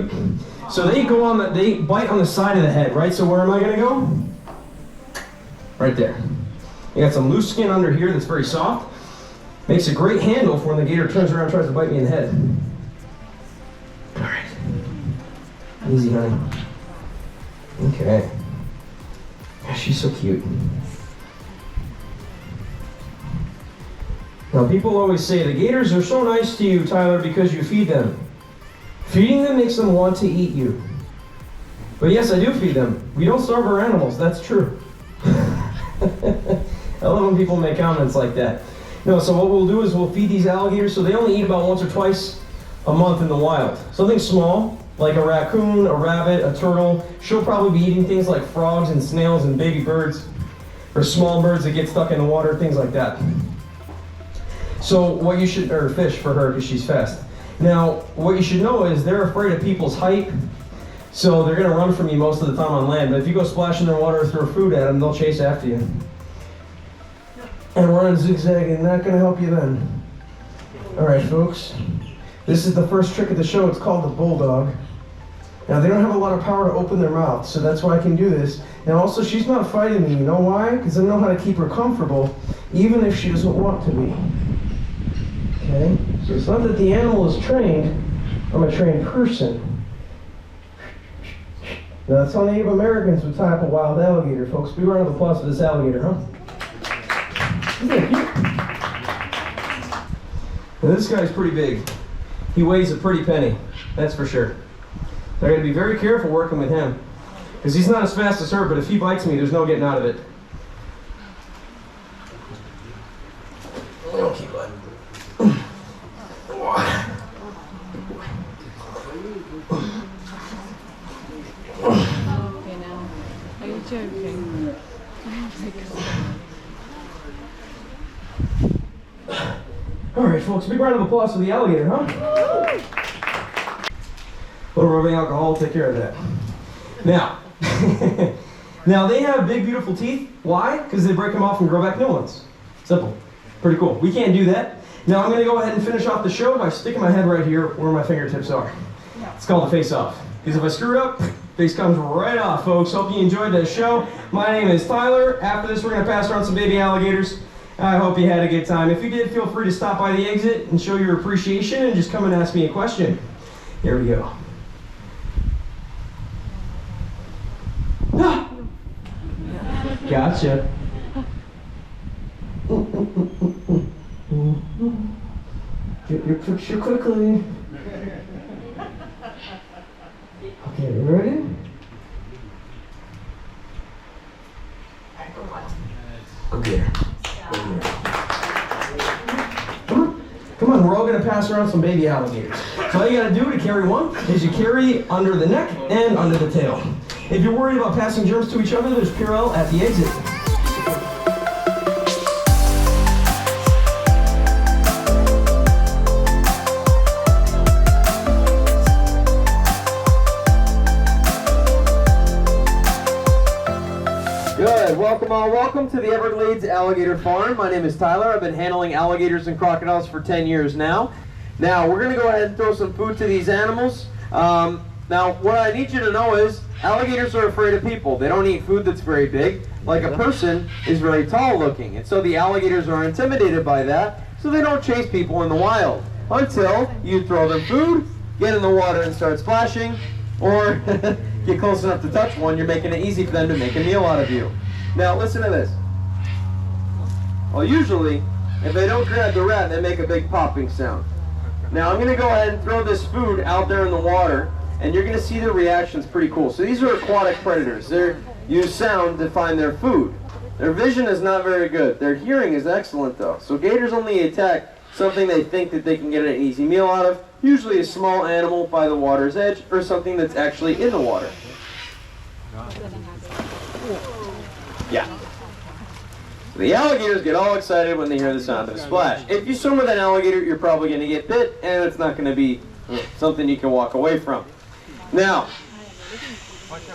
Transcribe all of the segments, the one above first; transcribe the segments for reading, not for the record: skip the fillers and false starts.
cute? So they bite on the side of the head, right? So where am I gonna go? Right there. You got some loose skin under here that's very soft. Makes a great handle for when the gator turns around and tries to bite me in the head. All right. Easy, honey. Okay. Yeah, she's so cute. Now, people always say the gators are so nice to you, Tyler, because you feed them. Feeding them makes them want to eat you. But yes, I do feed them. We don't starve our animals, that's true. I love when people make comments like that. No, so what we'll do is we'll feed these alligators, so they only eat about once or twice a month in the wild. Something small, like a raccoon, a rabbit, a turtle. She'll probably be eating things like frogs and snails and baby birds, or small birds that get stuck in the water, things like that. So what you should, or fish for her because she's fast. Now, what you should know is they're afraid of people's height, so they're gonna run from you most of the time on land. But if you go splash in their water or throw food at them, they'll chase after you. And run zigzagging, not gonna help you then. All right, folks. This is the first trick of the show. It's called the bulldog. Now, they don't have a lot of power to open their mouth, so that's why I can do this. And also, she's not fighting me. You know why? Because I know how to keep her comfortable, even if she doesn't want to be. Okay? So it's not that the animal is trained. I'm a trained person. Now, that's how Native Americans would tie up a wild alligator, folks. Big round of applause for this alligator, huh? Isn't that cute? Now, this guy's pretty big. He weighs a pretty penny, that's for sure. So I gotta be very careful working with him, because he's not as fast as her, but if he bites me, there's no getting out of it. Okay, bud. Okay, now. Are you joking? All right, folks, big round of applause for the alligator, huh? A little rubbing alcohol will take care of that. Now, now they have big, beautiful teeth. Why? Because they break them off and grow back new ones. Simple. Pretty cool. We can't do that. Now I'm going to go ahead and finish off the show by sticking my head right here where my fingertips are. It's called the face off. Because if I screw it up, face comes right off, folks. Hope you enjoyed the show. My name is Tyler. After this, we're going to pass around some baby alligators. I hope you had a good time. If you did, feel free to stop by the exit and show your appreciation and just come and ask me a question. Here we go. Ah! Gotcha. Get your picture quickly. Okay, ready? Go get her. Come on, we're all gonna pass around some baby alligators. So all you gotta do to carry one is you carry under the neck and under the tail. If you're worried about passing germs to each other, there's Purell at the exit. Good, welcome to the Everglades Alligator Farm. My name is Tyler. I've been handling alligators and crocodiles for 10 years now. Now, we're gonna go ahead and throw some food to these animals. Now, what I need you to know is, alligators are afraid of people. They don't eat food that's very big, like a person is very tall looking. And so the alligators are intimidated by that, so they don't chase people in the wild. Until you throw them food, get in the water and start splashing, or get close enough to touch one, you're making it easy for them to make a meal out of you. Now listen to this. Well, usually, if they don't grab the rat, they make a big popping sound. Now I'm going to go ahead and throw this food out there in the water, and you're going to see their reactions pretty cool. So these are aquatic predators. They use sound to find their food. Their vision is not very good. Their hearing is excellent though. So gators only attack something they think that they can get an easy meal out of, usually a small animal by the water's edge, or something that's actually in the water. Yeah. So the alligators get all excited when they hear the sound of a splash. If you swim with an alligator, you're probably going to get bit, and it's not going to be something you can walk away from. Now,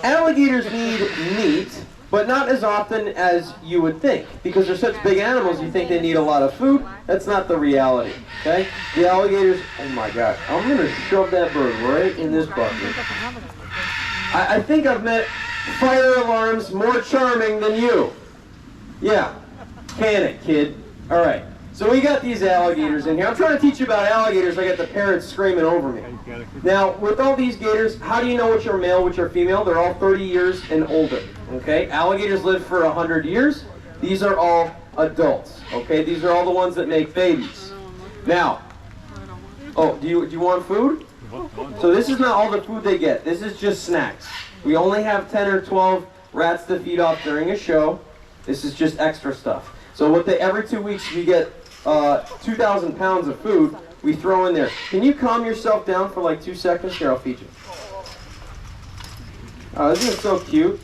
alligators need meat, but not as often as you would think. Because they're such big animals, you think they need a lot of food. That's not the reality, okay? The alligators, oh my God, I'm gonna shove that bird right in this bucket. I think I've met fire alarms more charming than you. Yeah, can it, kid? All right, so we got these alligators in here. I'm trying to teach you about alligators. I got the parrots screaming over me. Now, with all these gators, how do you know which are male, which are female? They're all 30 years and older, okay? Alligators live for 100 years. These are all adults, okay? These are all the ones that make babies. Now, oh, do you want food? So this is not all the food they get. This is just snacks. We only have 10 or 12 rats to feed off during a show. This is just extra stuff. So what every 2 weeks we get 2,000 pounds of food we throw in there. Can you calm yourself down for like 2 seconds? Here, I'll feed you. Oh, isn't it so cute?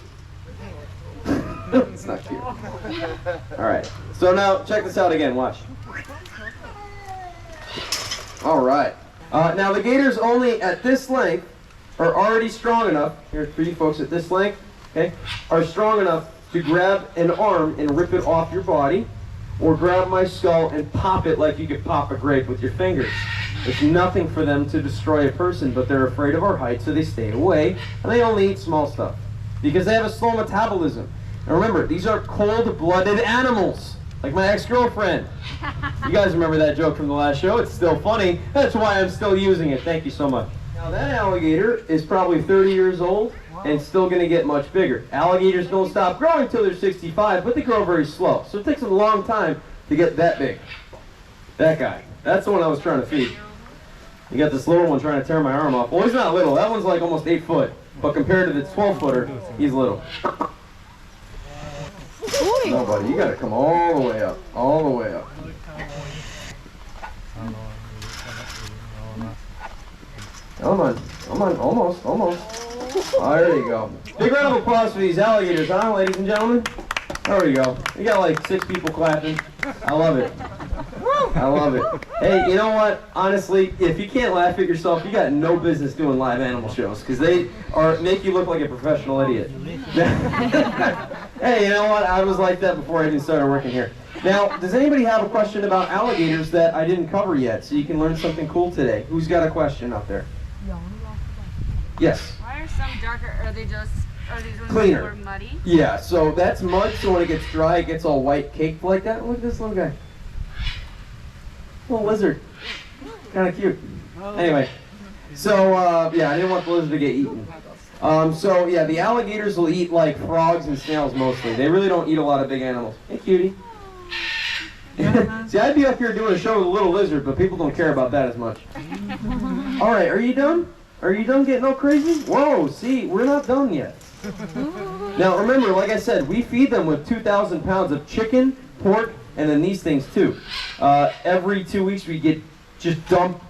It's not cute. All right. So now check this out again. Watch. All right. Now the gators only at this length are already strong enough. Here for you folks at this length, okay, are strong enough to grab an arm and rip it off your body, or grab my skull and pop it like you could pop a grape with your fingers. There's nothing for them to destroy a person, but they're afraid of our height, so they stay away, and they only eat small stuff because they have a slow metabolism. And remember, these are cold-blooded animals, like my ex-girlfriend. You guys remember that joke from the last show? It's still funny. That's why I'm still using it. Thank you so much. Now that alligator is probably 30 years old and still going to get much bigger. Alligators don't stop growing until they're 65, but they grow very slow. So it takes them a long time to get that big. That guy. That's the one I was trying to feed. You got this little one trying to tear my arm off. Well, he's not little. That one's like almost 8 foot. But compared to the 12-footer, he's little. No, buddy, you got to come all the way up. All the way up. Come on. Come on. Almost. Almost. Oh, there you go. Big round of applause for these alligators, huh, ladies and gentlemen? There we go. We got like 6 people clapping. I love it. I love it. Hey, you know what? Honestly, if you can't laugh at yourself, you got no business doing live animal shows because they make you look like a professional idiot. Hey, you know what? I was like that before I even started working here. Now, does anybody have a question about alligators that I didn't cover yet, so you can learn something cool today? Who's got a question out there? Yes. Why are some darker? Are these ones Cleaner. more muddy? Yeah, so that's mud, so when it gets dry, it gets all white caked like that. Look at this little guy. Little lizard. Kind of cute. Anyway, so yeah, I didn't want the lizard to get eaten. So yeah, the alligators will eat like frogs and snails mostly. They really don't eat a lot of big animals. Hey, cutie. See, I'd be up here doing a show with a little lizard, but people don't care about that as much. All right, are you done? Are you done getting all crazy? Whoa, see, we're not done yet. Now remember, like I said, we feed them with 2,000 pounds of chicken, pork, and then these things too. Every 2 weeks we just dump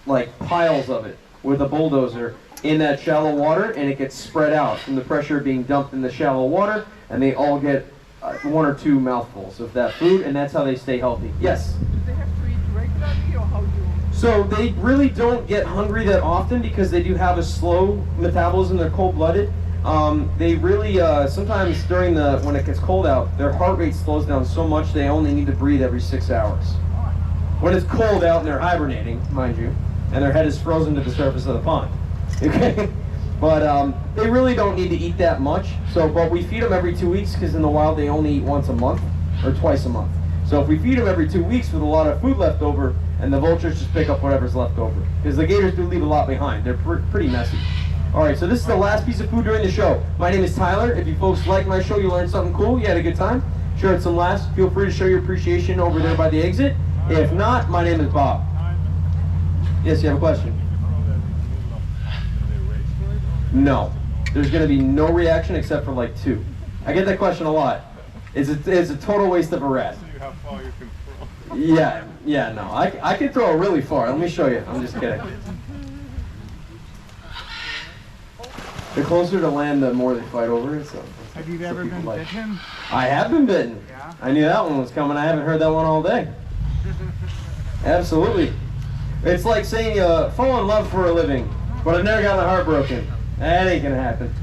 like piles of it with a bulldozer in that shallow water, and it gets spread out from the pressure being dumped in the shallow water, and they all get 1 or 2 mouthfuls of that food, and that's how they stay healthy. Yes? Do they have to eat regularly, or how do you? So they really don't get hungry that often because they do have a slow metabolism. They're cold-blooded. They really, sometimes during when it gets cold out, their heart rate slows down so much they only need to breathe every 6 hours. When it's cold out and they're hibernating, mind you, and their head is frozen to the surface of the pond. Okay? But they really don't need to eat that much. But we feed them every 2 weeks because in the wild they only eat once a month or twice a month. So if we feed them every 2 weeks with a lot of food left over, and the vultures just pick up whatever's left over. Because the gators do leave a lot behind. They're pretty messy. All right, so this is the last piece of food during the show. My name is Tyler. If you folks like my show, you learned something cool, you had a good time, shared some laughs, feel free to show your appreciation over there by the exit. If not, my name is Bob. Yes, you have a question? No. There's going to be no reaction except for like 2. I get that question a lot. It's a total waste of a rat. How far you can throw? Yeah, no. I can throw it really far. Let me show you. I'm just kidding. The closer to land, the more they fight over it. So Have you ever been bitten? I have been bitten. Yeah. I knew that one was coming. I haven't heard that one all day. Absolutely. It's like saying you fall in love for a living, but I've never gotten my heart broken. That ain't gonna happen.